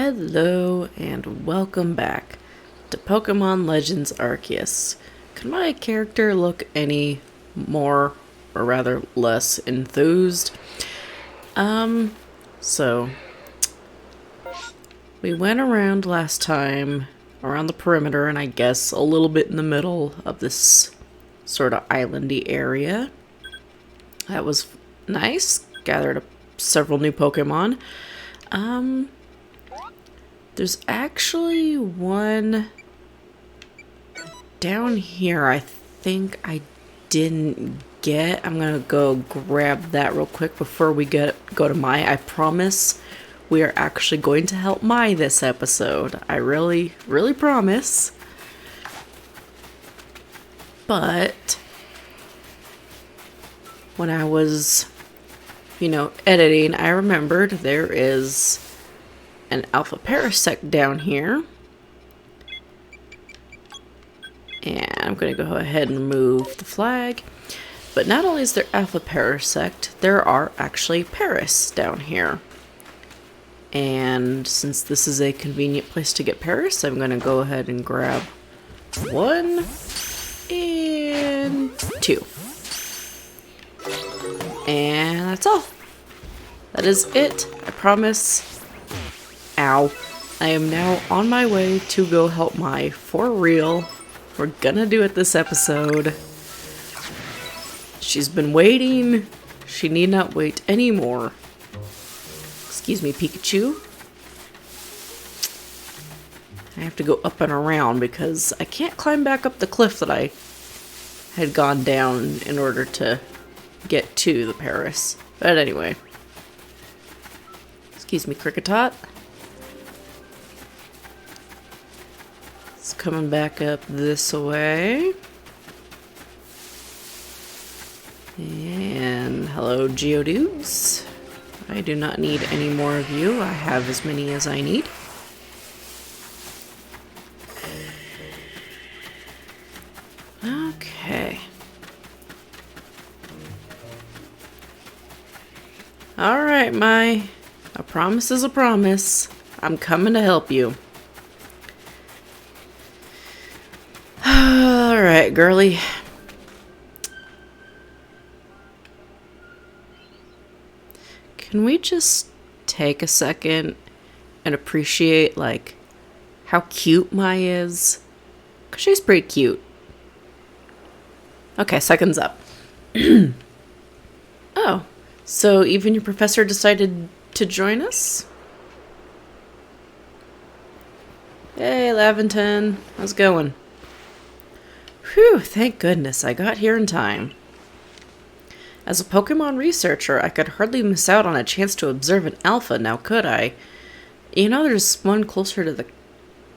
Hello and welcome back to Pokemon Legends Arceus. Could my character look any more, or rather less, enthused? So we went around last time, around the perimeter, and I guess a little bit in the middle of this sort of islandy area. That was nice. Gathered several new Pokemon. There's actually one down here I think I didn't get. I'm gonna go grab that real quick before we go to Mai. I promise we are actually going to help Mai this episode. I really promise. But when I was, editing, I remembered there is an alpha parasect down here. And I'm going to go ahead and remove the flag. But not only is there alpha parasect, there are actually Paras down here. And since this is a convenient place to get Paras, I'm going to go ahead and grab 1 and 2. And that's all. That is it. I promise. Ow. I am now on my way to go help Mai for real. We're gonna do it this episode. She's been waiting. She need not wait anymore. Excuse me, Pikachu. I have to go up and around because I can't climb back up the cliff that I had gone down in order to get to the Paras. But anyway. Excuse me, Cricketot. It's coming back up this way. And hello, Geodudes. I do not need any more of you. I have as many as I need. Okay. Alright, Mai. A promise is a promise. I'm coming to help you. Alright, girly. Can we just take a second and appreciate, how cute Mai is? Because she's pretty cute. Okay, seconds up. Oh, so even your professor decided to join us? Hey, Laventon. How's it going? Whew, thank goodness I got here in time. As a Pokemon researcher, I could hardly miss out on a chance to observe an alpha, now could I? There's one closer to the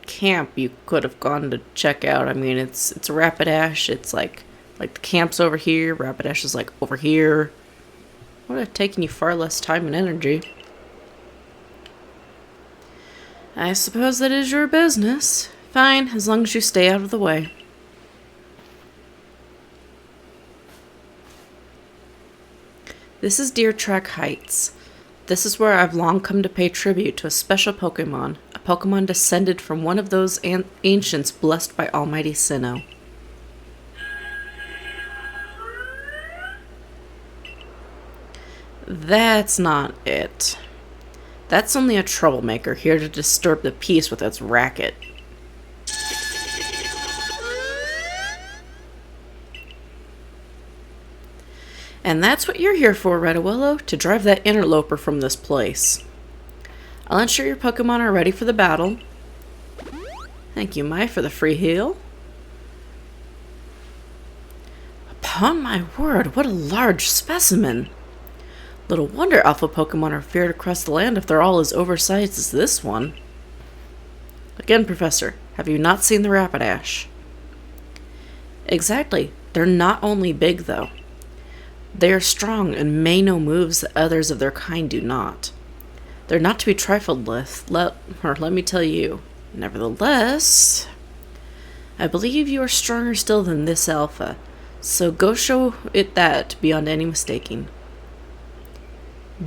camp you could have gone to check out. I mean, it's Rapidash. It's like the camp's over here. Rapidash is over here. Would have taken you far less time and energy. I suppose that is your business. Fine, as long as you stay out of the way. This is Deer Track Heights. This is where I've long come to pay tribute to a special Pokemon, a Pokemon descended from one of those ancients blessed by Almighty Sinnoh. That's not it. That's only a troublemaker here to disturb the peace with its racket. And that's what you're here for, Redawillow, to drive that interloper from this place. I'll ensure your Pokemon are ready for the battle. Thank you, Mai, for the free heal. Upon my word, what a large specimen! Little wonder alpha Pokemon are feared across the land if they're all as oversized as this one. Again, Professor, have you not seen the Rapidash? Exactly. They're not only big, though. They are strong and may know moves that others of their kind do not. They're not to be trifled with, let me tell you. Nevertheless, I believe you are stronger still than this alpha, so go show it that beyond any mistaking.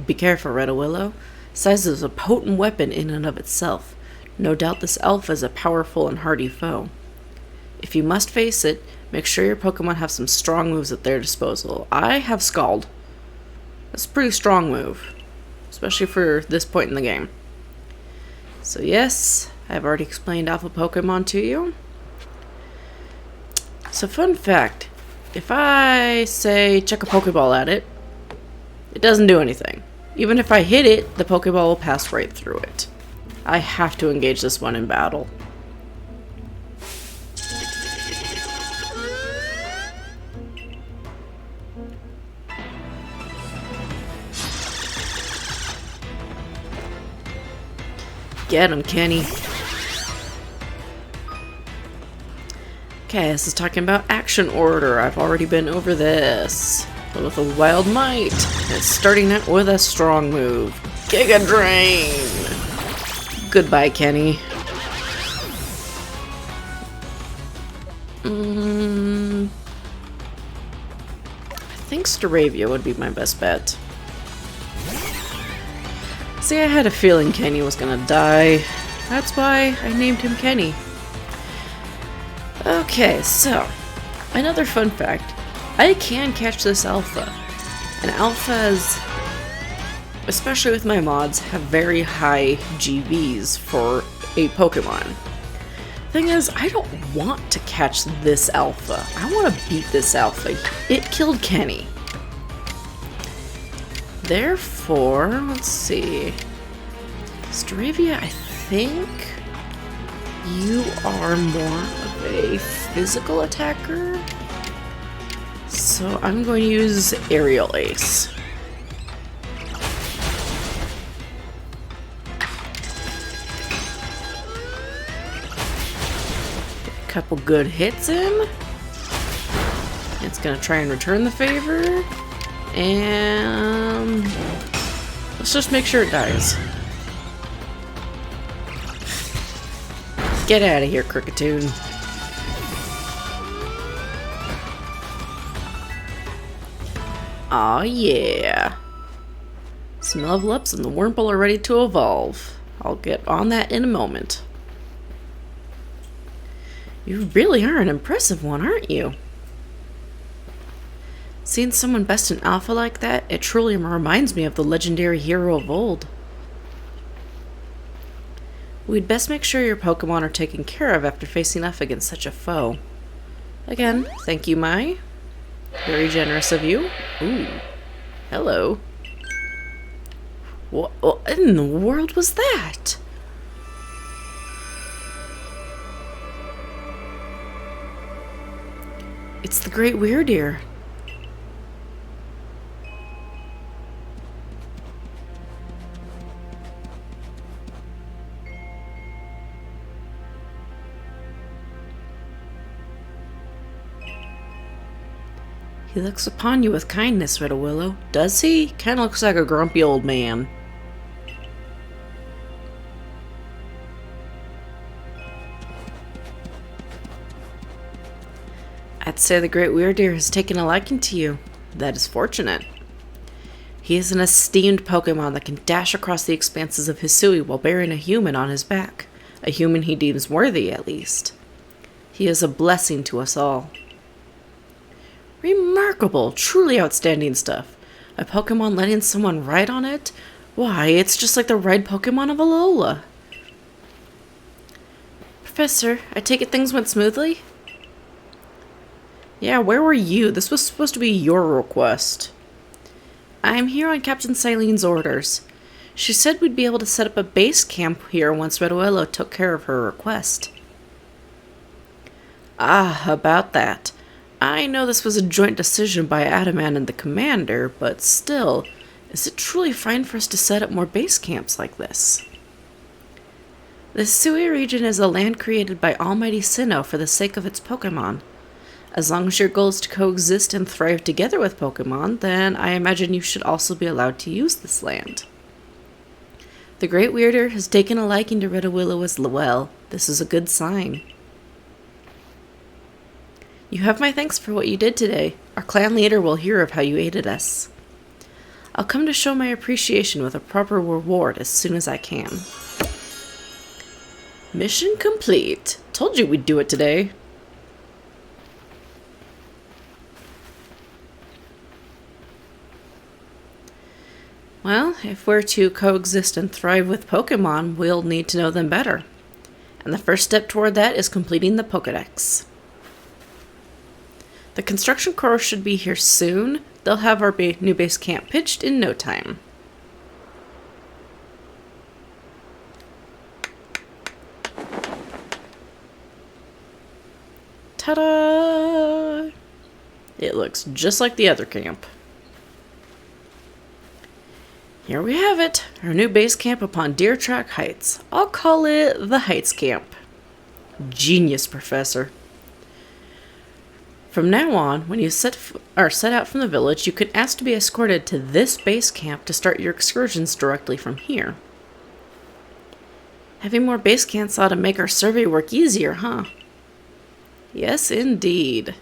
Be careful, Redawillow. Size is a potent weapon in and of itself. No doubt this alpha is a powerful and hardy foe. If you must face it, make sure your Pokemon have some strong moves at their disposal. I have Scald. That's a pretty strong move, especially for this point in the game. So yes, I've already explained Alpha Pokemon to you. So fun fact, if I say chuck a Pokeball at it, it doesn't do anything. Even if I hit it, the Pokeball will pass right through it. I have to engage this one in battle. Get him, Kenny. Okay, this is talking about action order. I've already been over this. But with a Wild Might, it's starting out with a strong move. Giga Drain! Goodbye, Kenny. I think Staravia would be my best bet. See, I had a feeling Kenny was gonna die. That's why I named him Kenny. Okay, so, another fun fact. I can catch this alpha. And alphas, especially with my mods, have very high GVs for a Pokemon. Thing is, I don't want to catch this alpha. I want to beat this alpha. It killed Kenny. Therefore, let's see. Staravia, I think you are more of a physical attacker. So I'm going to use Aerial Ace. Couple good hits in. It's going to try and return the favor. And let's just make sure it dies. Get out of here, Cricketune. Aw, yeah. Some level ups and the Wurmple are ready to evolve. I'll get on that in a moment. You really are an impressive one, aren't you? Seeing someone best in Alpha like that, it truly reminds me of the legendary hero of old. We'd best make sure your Pokemon are taken care of after facing off against such a foe. Again, thank you, Mai. Very generous of you. Ooh. Hello. What in the world was that? It's the Great Weirdeer. He looks upon you with kindness, Red-a-Willow. Does he? Kinda looks like a grumpy old man. I'd say the Great Weirdeer has taken a liking to you. That is fortunate. He is an esteemed Pokemon that can dash across the expanses of Hisui while bearing a human on his back. A human he deems worthy, at least. He is a blessing to us all. Remarkable, truly outstanding stuff. A Pokemon letting someone ride on it? Why, it's just like the ride Pokemon of Alola. Professor, I take it things went smoothly? Yeah, where were you? This was supposed to be your request. I'm here on Captain Silene's orders. She said we'd be able to set up a base camp here once Red-a-Willow took care of her request. Ah, about that. I know this was a joint decision by Adaman and the commander, but still, is it truly fine for us to set up more base camps like this? The Hisui region is a land created by Almighty Sinnoh for the sake of its Pokemon. As long as your goal is to coexist and thrive together with Pokemon, then I imagine you should also be allowed to use this land. The Great Weirder has taken a liking to Red-a-Willow as well. This is a good sign. You have my thanks for what you did today. Our clan leader will hear of how you aided us. I'll come to show my appreciation with a proper reward as soon as I can. Mission complete. Told you we'd do it today. Well, if we're to coexist and thrive with Pokemon, we'll need to know them better. And the first step toward that is completing the Pokedex. The construction crew should be here soon. They'll have our new base camp pitched in no time. Ta-da! It looks just like the other camp. Here we have it, our new base camp upon Deer Track Heights. I'll call it the Heights Camp. Genius, Professor. From now on, when you set out from the village, you can ask to be escorted to this base camp to start your excursions directly from here. Having more base camps ought to make our survey work easier, huh? Yes, indeed.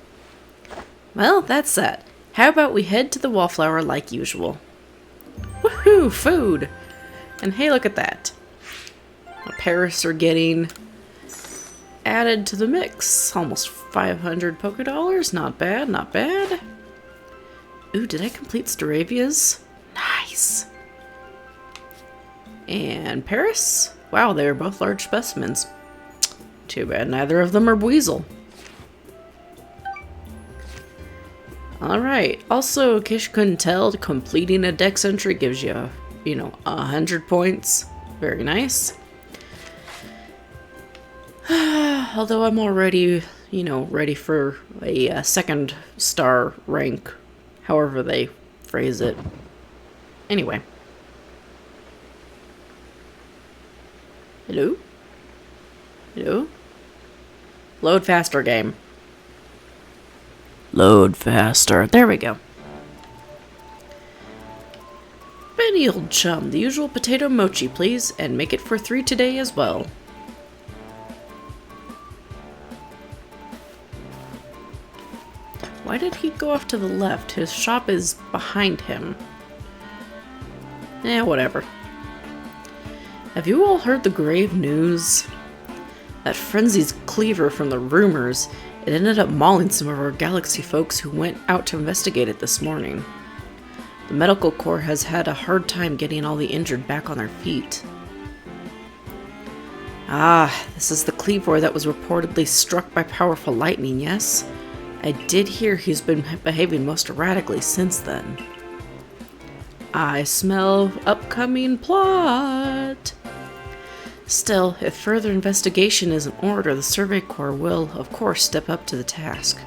Well, that's that. How about we head to the Wallflower like usual? Woohoo! Food! And hey, look at that. The Paris are getting added to the mix. Almost 500 Pokédollars. Not bad, not bad. Ooh, did I complete Staravia's? Nice! And Paris? Wow, they're both large specimens. Too bad neither of them are Weasel. Alright, also, in case you couldn't tell, completing a dex entry gives you, 100 points. Very nice. Although I'm already, ready for a second star rank, however they phrase it. Anyway. Hello? Hello? Load faster, game. Load faster. There we go. Benny, old chum, the usual potato mochi, please, and make it for 3 today as well. Why did he go off to the left? His shop is behind him. Whatever. Have you all heard the grave news? That frenzied cleaver from the rumors, it ended up mauling some of our galaxy folks who went out to investigate it this morning. The medical corps has had a hard time getting all the injured back on their feet. Ah, this is the cleaver that was reportedly struck by powerful lightning, yes? I did hear he's been behaving most erratically since then. I smell upcoming plot! Still, if further investigation is in order, the Survey Corps will, of course, step up to the task.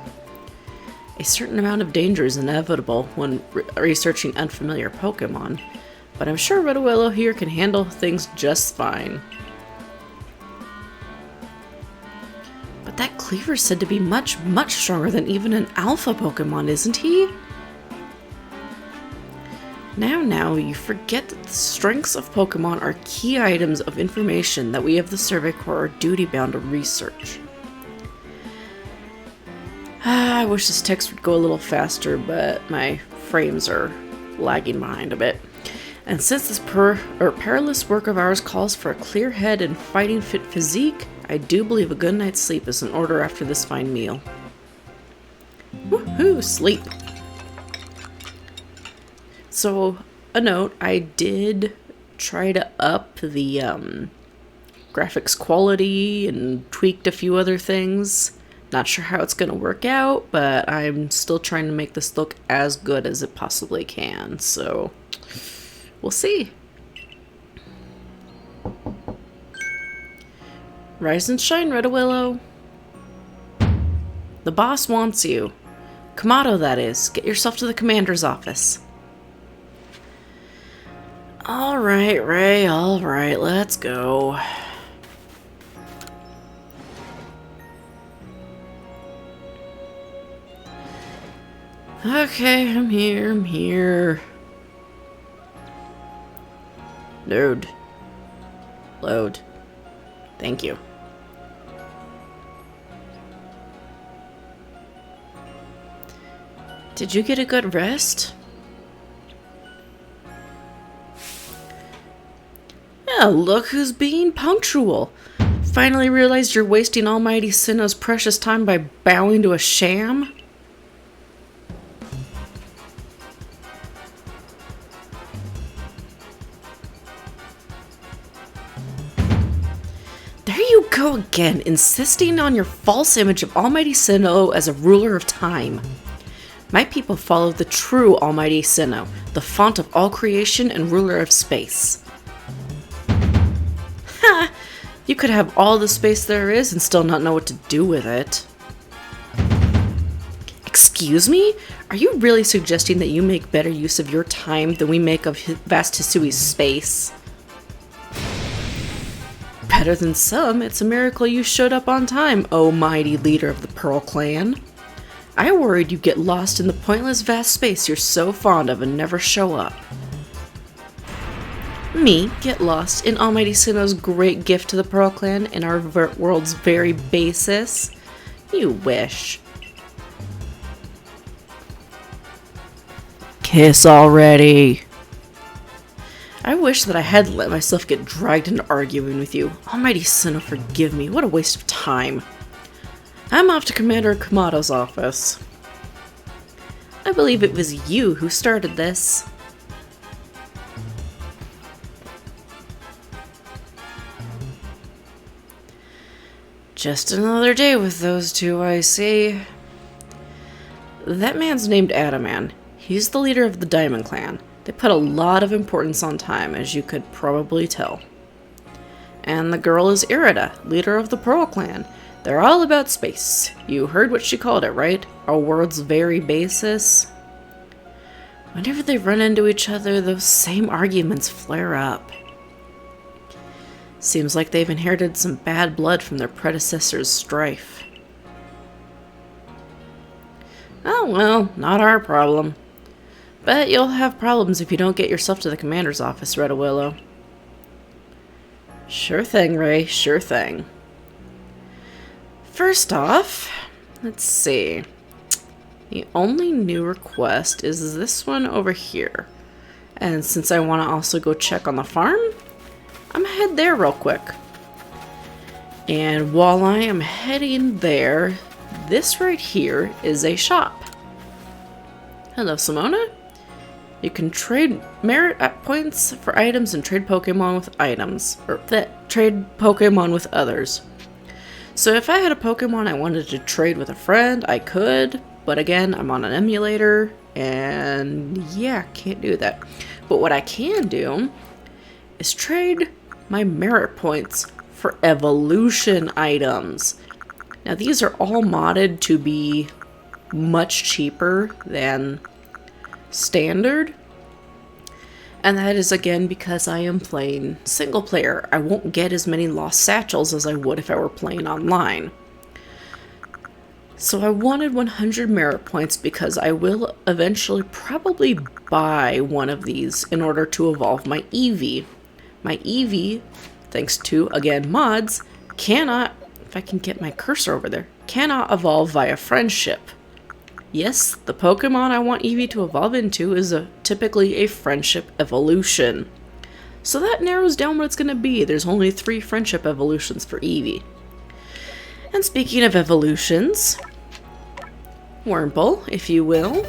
A certain amount of danger is inevitable when researching unfamiliar Pokemon, but I'm sure Redawillow here can handle things just fine. But that cleaver's said to be much, much stronger than even an alpha Pokemon, isn't he? Now, you forget that the strengths of Pokemon are key items of information that we of the Survey Corps are duty-bound to research. I wish this text would go a little faster, but my frames are lagging behind a bit. And since this perilous work of ours calls for a clear head and fighting-fit physique, I do believe a good night's sleep is in order after this fine meal. Woohoo! Sleep! So, a note, I did try to up the graphics quality and tweaked a few other things. Not sure how it's going to work out, but I'm still trying to make this look as good as it possibly can, so we'll see. Rise and shine, Redawillow. The boss wants you. Kamado, that is. Get yourself to the commander's office. Alright, Ray, alright, let's go. Okay, I'm here. Load. Load. Thank you. Did you get a good rest? Well, look who's being punctual. Finally realized you're wasting Almighty Sinnoh's precious time by bowing to a sham? There you go again, insisting on your false image of Almighty Sinnoh as a ruler of time. My people follow the true Almighty Sinnoh, the font of all creation and ruler of space. Ha! You could have all the space there is and still not know what to do with it. Excuse me? Are you really suggesting that you make better use of your time than we make of vast Hisui's space? Better than some, it's a miracle you showed up on time, oh mighty leader of the Pearl Clan. I worried you'd get lost in the pointless vast space you're so fond of and never show up. Me get lost in Almighty Sinnoh's great gift to the Pearl Clan and our world's very basis? You wish. Kiss already. I wish that I hadn't let myself get dragged into arguing with you. Almighty Sinnoh, forgive me. What a waste of time. I'm off to Commander Kamado's office. I believe it was you who started this. Just another day with those two, I see. That man's named Adaman. He's the leader of the Diamond Clan. They put a lot of importance on time, as you could probably tell. And the girl is Irida, leader of the Pearl Clan. They're all about space. You heard what she called it, right? Our world's very basis. Whenever they run into each other, those same arguments flare up. Seems like they've inherited some bad blood from their predecessors' strife. Oh well, not our problem. But you'll have problems if you don't get yourself to the commander's office, Red Willow. Sure thing, Ray, sure thing. First off, let's see. The only new request is this one over here. And since I want to also go check on the farm, I'm gonna head there real quick. And while I am heading there, this right here is a shop. Hello, Simona. You can trade merit points for items and trade Pokemon with items, or trade Pokemon with others. So if I had a Pokemon I wanted to trade with a friend, I could, but again, I'm on an emulator, and yeah, can't do that. But what I can do is trade my merit points for evolution items. Now these are all modded to be much cheaper than standard. And that is again because I am playing single player. I won't get as many lost satchels as I would if I were playing online. So I wanted 100 merit points because I will eventually probably buy one of these in order to evolve my Eevee. My Eevee, thanks to, again, mods, cannot, if I can get my cursor over there, cannot evolve via friendship. Yes, the Pokemon I want Eevee to evolve into is typically a friendship evolution. So that narrows down what it's going to be. There's only 3 friendship evolutions for Eevee. And speaking of evolutions, Wurmple, if you will.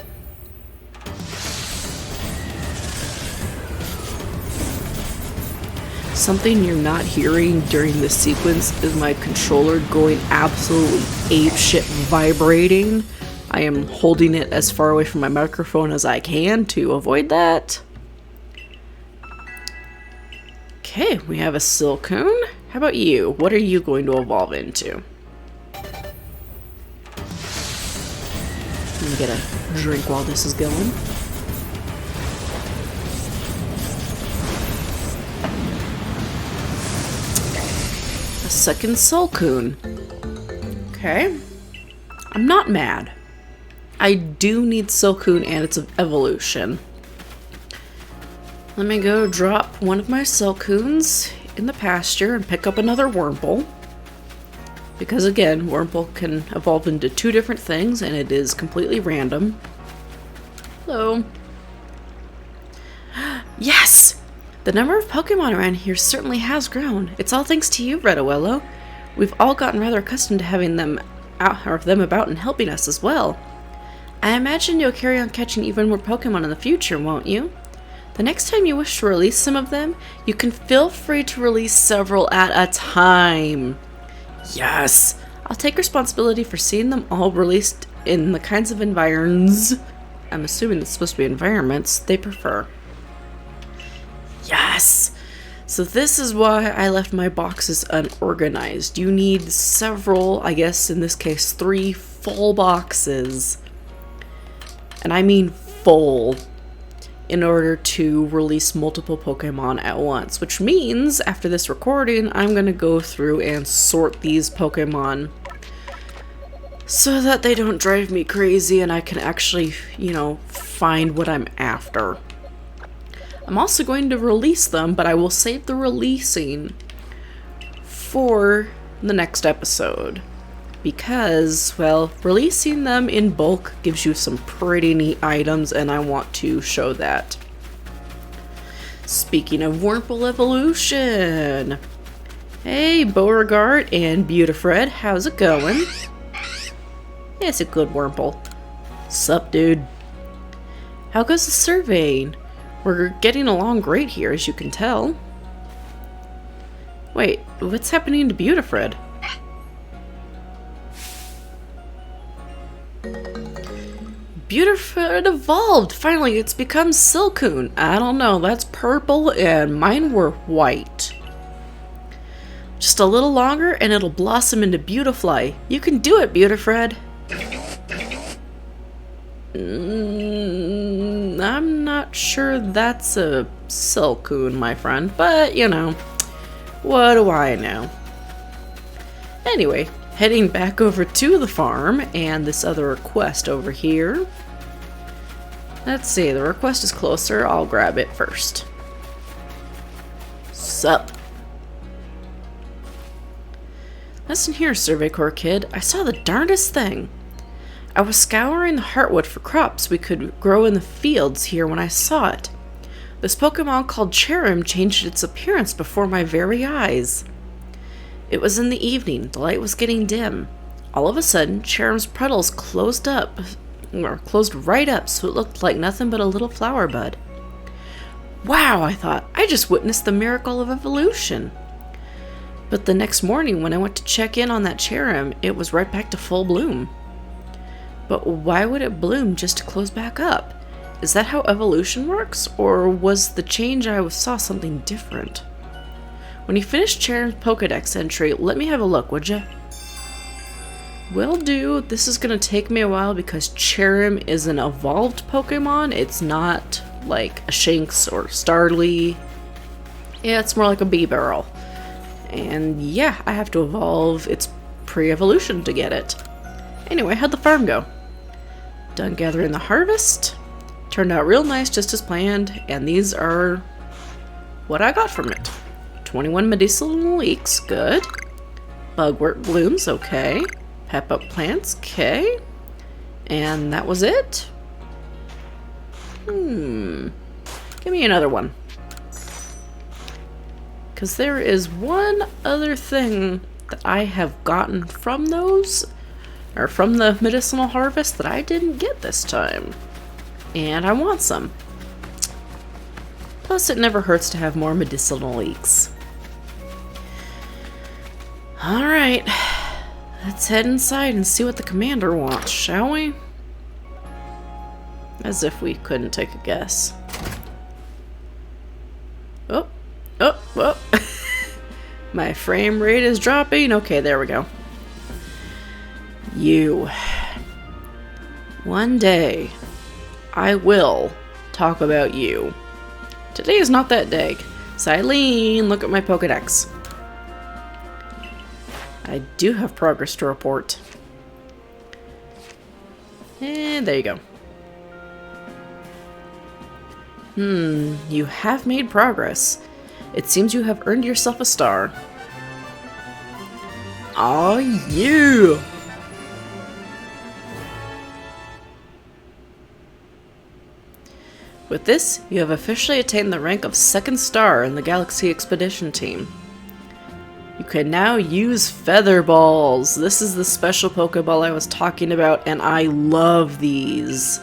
Something you're not hearing during this sequence is my controller going absolutely apeshit vibrating. I am holding it as far away from my microphone as I can to avoid that. Okay, we have a Silcoon. How about you? What are you going to evolve into? Let me get a drink while this is going. A second Silcoon. Okay. I'm not mad. I do need Silcoon and its evolution. Let me go drop one of my Silcoons in the pasture and pick up another Wurmple. Because again, Wurmple can evolve into 2 different things and it is completely random. Hello. Yes! The number of Pokemon around here certainly has grown. It's all thanks to you, Redowello. We've all gotten rather accustomed to having them out, or them about and helping us as well. I imagine you'll carry on catching even more Pokemon in the future, won't you? The next time you wish to release some of them, you can feel free to release several at a time. Yes! I'll take responsibility for seeing them all released in the kinds of environs, I'm assuming it's supposed to be environments, they prefer. Yes! So this is why I left my boxes unorganized. You need several, I guess in this case 3 full boxes. And I mean full, in order to release multiple Pokemon at once. Which means, after this recording, I'm going to go through and sort these Pokemon so that they don't drive me crazy and I can actually, you know, find what I'm after. I'm also going to release them, but I will save the releasing for the next episode. Because, well, releasing them in bulk gives you some pretty neat items, and I want to show that. Speaking of Wurmple evolution! Hey, Beauregard and Beautifred, how's it going? It's a good Wurmple. Sup, dude? How goes the surveying? We're getting along great here, as you can tell. Wait, what's happening to Beautifred? Beautifred evolved! Finally, it's become Silcoon. I don't know, that's purple and mine were white. Just a little longer and it'll blossom into Beautifly. You can do it, Beautifred! I'm not sure that's a Silcoon, my friend, but you know, what do I know? Anyway, heading back over to the farm and this other request over here. Let's see, the request is closer. I'll grab it first. Sup? Listen here, Survey Corps kid. I saw the darndest thing. I was scouring the Heartwood for crops we could grow in the fields here when I saw it. This Pokemon called Cherrim changed its appearance before my very eyes. It was in the evening, the light was getting dim. All of a sudden, Cherrim's petals closed right up so it looked like nothing but a little flower bud. Wow, I thought, I just witnessed the miracle of evolution. But the next morning when I went to check in on that Cherrim, it was right back to full bloom. But why would it bloom just to close back up? Is that how evolution works? Or was the change I saw something different? When you finish Cherrim's Pokedex entry, let me have a look, would ya? Will do. This is gonna take me a while because Cherrim is an evolved Pokemon. It's not like a Shinx or Starly. Yeah, it's more like a Bee-Barrel. And yeah, I have to evolve its pre-evolution to get it. Anyway, how'd the farm go? Done gathering the harvest. Turned out real nice, just as planned, and these are what I got from it. 21 medicinal leeks, good. Bugwort blooms, okay. Pep up plants, okay. And that was it? Give me another one. Because there is one other thing that I have gotten from those, or from the medicinal harvest, that I didn't get this time. And I want some. Plus, it never hurts to have more medicinal leeks. Alright, let's head inside and see what the commander wants, shall we? As if we couldn't take a guess. Oh, oh, oh. My frame rate is dropping. Okay, there we go. You. One day, I will talk about you. Today is not that day. Silene, look at my Pokedex. I do have progress to report. And there you go. You have made progress. It seems you have earned yourself a star. Oh, yeah! With this, you have officially attained the rank of 2nd star in the Galaxy Expedition team. You can now use Feather Balls. This is the special Pokeball I was talking about, and I love these.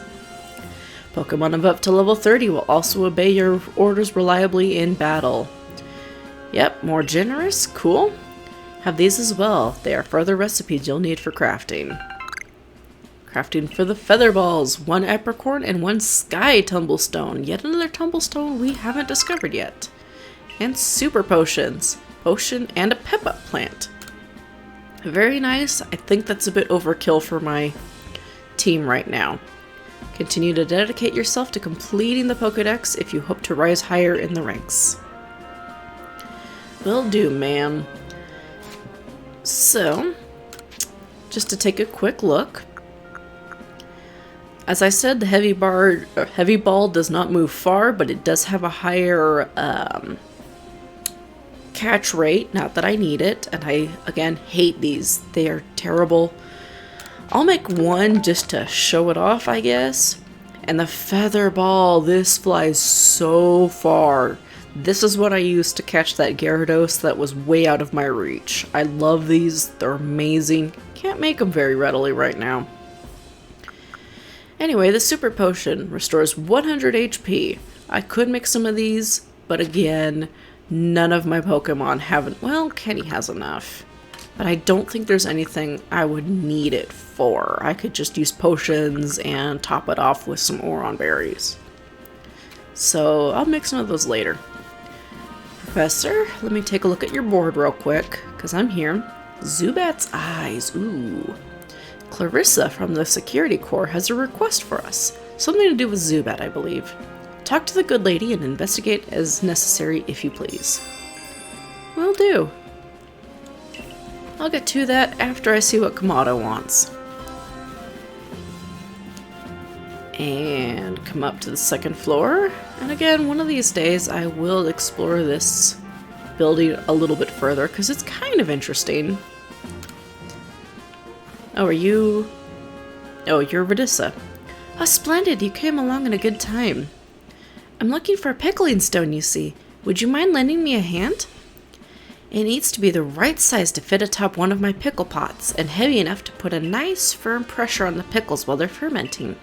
Pokemon of up to level 30 will also obey your orders reliably in battle. Yep, more generous, cool. Have these as well. They are further recipes you'll need for crafting. Crafting for the Feather Balls, 1 Apricorn and 1 Sky Tumblestone. Yet another Tumblestone we haven't discovered yet. And Super Potions. Potion and a Pep-Up plant. Very nice. I think that's a bit overkill for my team right now. Continue to dedicate yourself to completing the Pokedex if you hope to rise higher in the ranks. Will do, ma'am. So, just to take a quick look. As I said, the heavy ball does not move far, but it does have a higher catch rate. Not that I need it, and I, again, hate these. They are terrible. I'll make one just to show it off, I guess. And the Feather Ball, this flies so far. This is what I used to catch that Gyarados that was way out of my reach. I love these. They're amazing. Can't make them very readily right now. Anyway, the Super Potion restores 100 HP. I could make some of these, but again, none of my Pokemon haven't. Well, Kenny has enough. But I don't think there's anything I would need it for. I could just use potions and top it off with some Oron berries. So I'll make some of those later. Professor, let me take a look at your board real quick, because I'm here. Zubat's eyes, ooh. Clarissa from the Security Corps has a request for us. Something to do with Zubat, I believe. Talk to the good lady and investigate as necessary, if you please. Will do. I'll get to that after I see what Kamado wants. And come up to the 2nd floor. And again, one of these days I will explore this building a little bit further, because it's kind of interesting. Oh, are you... Oh, you're Radissa. Oh, splendid! You came along in a good time. I'm looking for a pickling stone, you see. Would you mind lending me a hand? It needs to be the right size to fit atop one of my pickle pots, and heavy enough to put a nice firm pressure on the pickles while they're fermenting.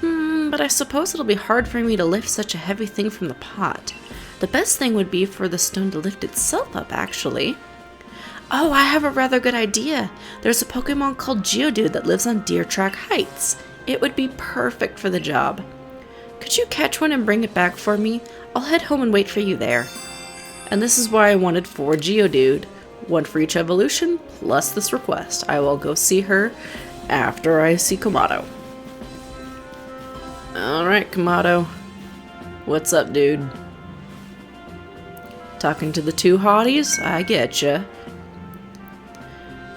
But I suppose it'll be hard for me to lift such a heavy thing from the pot. The best thing would be for the stone to lift itself up, actually. Oh, I have a rather good idea. There's a Pokemon called Geodude that lives on Deer Track Heights. It would be perfect for the job. Could you catch one and bring it back for me? I'll head home and wait for you there. And this is why I wanted 4 Geodude. 1 for each evolution, plus this request. I will go see her after I see Kamado. Alright, Kamado. What's up, dude? Talking to the 2 hotties? I getcha.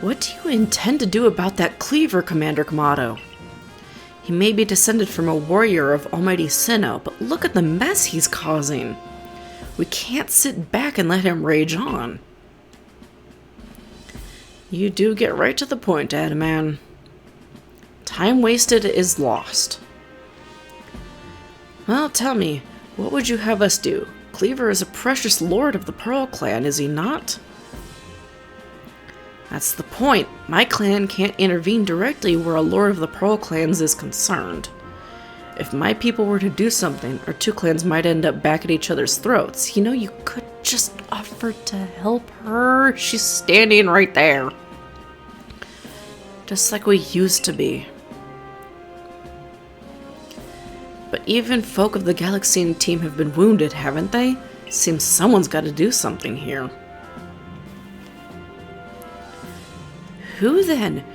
What do you intend to do about that cleaver, Commander Kamado? He may be descended from a warrior of Almighty Sinnoh, but look at the mess he's causing. We can't sit back and let him rage on. You do get right to the point, Adaman. Time wasted is lost. Well, tell me, what would you have us do? Cleaver is a precious lord of the Pearl Clan, is he not? That's the point. My clan can't intervene directly where a lord of the Pearl Clans is concerned. If my people were to do something, our 2 clans might end up back at each other's throats. You know, you could just offer to help her. She's standing right there. Just like we used to be. But even folk of the Galaxian team have been wounded, haven't they? Seems someone's got to do something here. Who then?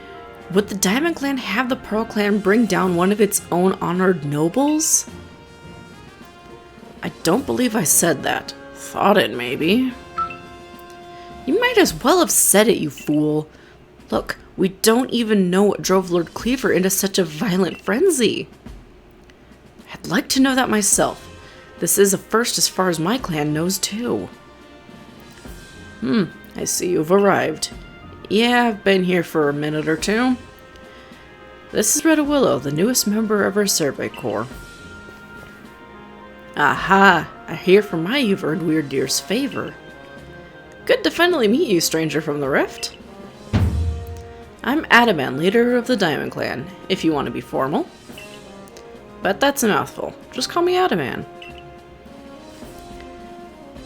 Would the Diamond Clan have the Pearl Clan bring down one of its own honored nobles? I don't believe I said that. Thought it, maybe. You might as well have said it, you fool. Look, we don't even know what drove Lord Cleaver into such a violent frenzy. I'd like to know that myself. This is a first as far as my clan knows, too. I see you've arrived. Yeah, I've been here for a minute or 2. This is Red Willow, the newest member of our Survey Corps. Aha! I hear from my you've earned Weird Deer's favor. Good to finally meet you, stranger from the Rift. I'm Adaman, leader of the Diamond Clan, if you want to be formal. But that's a mouthful. Just call me Adaman.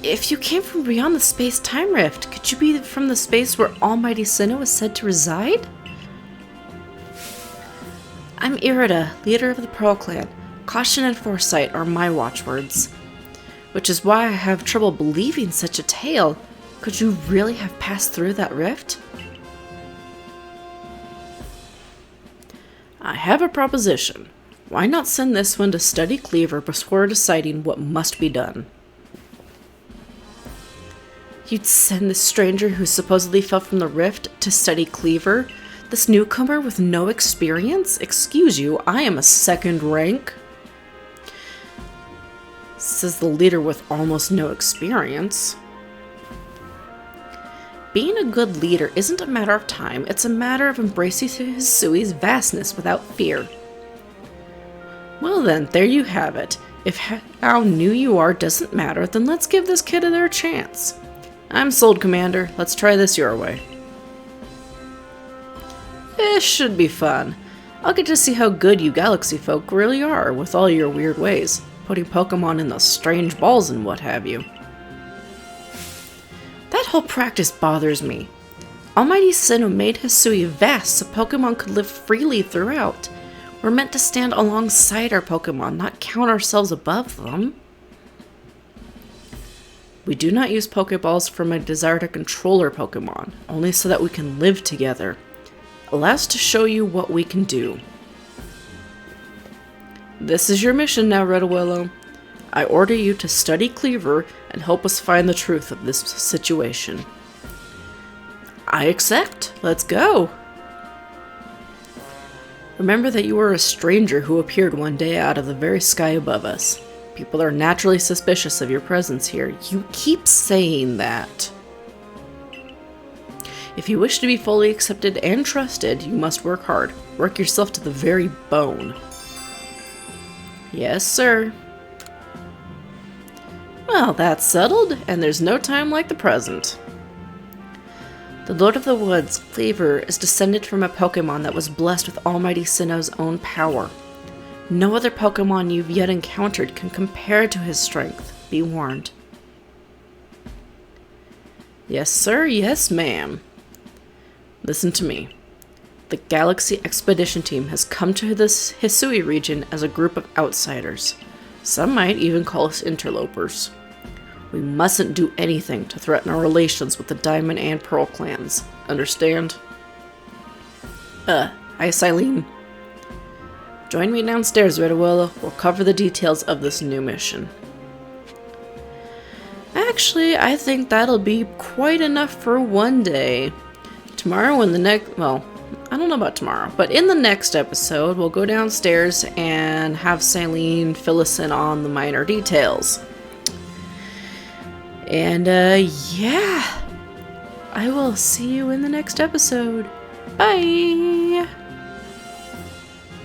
If you came from beyond the space-time rift, could you be from the space where Almighty Sinnoh is said to reside? I'm Irida, leader of the Pearl Clan. Caution and foresight are my watchwords. Which is why I have trouble believing such a tale. Could you really have passed through that rift? I have a proposition. Why not send this one to study Cleaver before deciding what must be done? You'd send this stranger who supposedly fell from the rift to study Cleaver? This newcomer with no experience? Excuse you, I am a second rank. Says the leader with almost no experience. Being a good leader isn't a matter of time, it's a matter of embracing Hisui's vastness without fear. Well then, there you have it. If how new you are doesn't matter, then let's give this kid another chance. I'm sold, Commander. Let's try this your way. This should be fun. I'll get to see how good you galaxy folk really are with all your weird ways, putting Pokemon in those strange balls and what have you. That whole practice bothers me. Almighty Sinnoh made Hisui vast so Pokemon could live freely throughout. We're meant to stand alongside our Pokemon, not count ourselves above them. We do not use Pokeballs from a desire to control our Pokemon, only so that we can live together. Allow us to show you what we can do. This is your mission now, Redawillow. I order you to study Cleaver and help us find the truth of this situation. I accept. Let's go. Remember that you are a stranger who appeared one day out of the very sky above us. People are naturally suspicious of your presence here. You keep saying that. If you wish to be fully accepted and trusted, you must work hard. Work yourself to the very bone. Yes, sir. Well, that's settled, and there's no time like the present. The Lord of the Woods, Cleaver, is descended from a Pokemon that was blessed with Almighty Sinnoh's own power. No other Pokemon you've yet encountered can compare to his strength. Be warned. Yes, sir. Yes, ma'am. Listen to me. The Galaxy Expedition Team has come to this Hisui region as a group of outsiders. Some might even call us interlopers. We mustn't do anything to threaten our relations with the Diamond and Pearl clans. Understand? Hi, Silene. Join me downstairs, Redawillow. We'll cover the details of this new mission. Actually, I think that'll be quite enough for one day. Tomorrow in the next... well, I don't know about tomorrow, but in the next episode, we'll go downstairs and have Silene fill us in on the minor details. And, yeah. I will see you in the next episode. Bye!